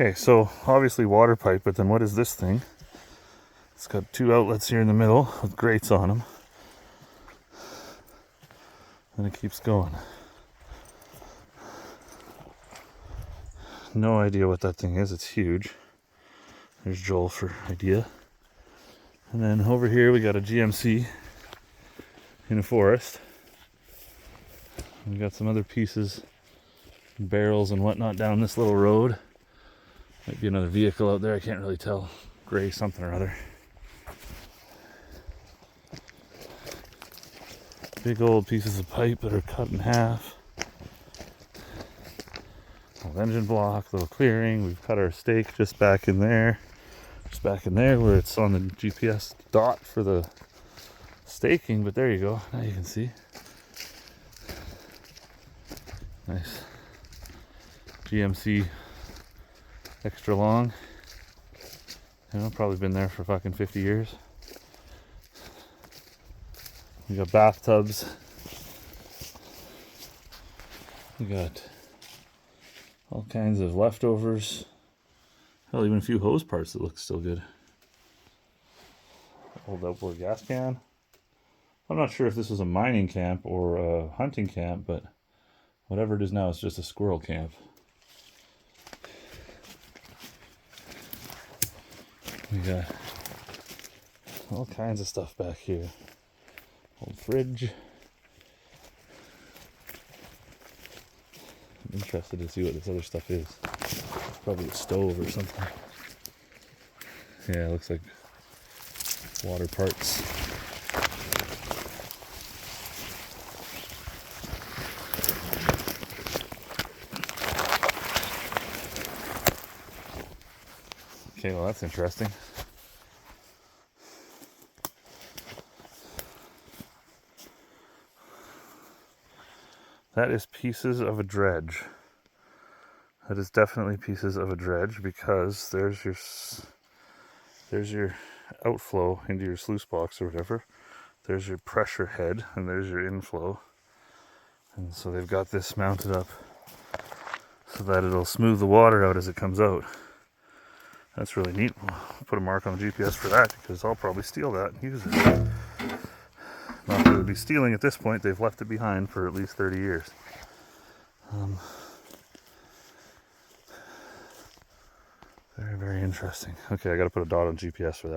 Okay, so obviously water pipe, but then what is this thing? It's got two outlets here in the middle with grates on them. And it keeps going. No idea what that thing is. It's huge. There's Joel for idea. And then over here we got a GMC in a forest. We got some other pieces, barrels and whatnot down this little road. Might be another vehicle out there, I can't really tell. Gray something or other. Big old pieces of pipe that are cut in half. Old engine block, little clearing. We've cut our stake just back in there. Just back in there where it's on the GPS dot for the staking, but there you go. Now you can see. Nice. GMC extra long. You know, probably been there for fucking 50 years. We got bathtubs. We got all kinds of leftovers. Hell, even a few hose parts that look still good. Old outboard gas can. I'm not sure if this was a mining camp or a hunting camp, but whatever it is now, it's just a squirrel camp. We got all kinds of stuff back here. Old fridge. I'm interested to see what this other stuff is. It's probably a stove or something. Yeah, it looks like water parts. Okay, well that's interesting. That is pieces of a dredge. That is definitely pieces of a dredge because there's your outflow into your sluice box or whatever. There's your pressure head and there's your inflow. And so they've got this mounted up so that it'll smooth the water out as it comes out. That's really neat. We'll put a mark on the GPS for that because I'll probably steal that and use it. Not that it would be stealing at this point. They've left it behind for at least 30 years. Very, very interesting. Okay, I gotta put a dot on GPS for that.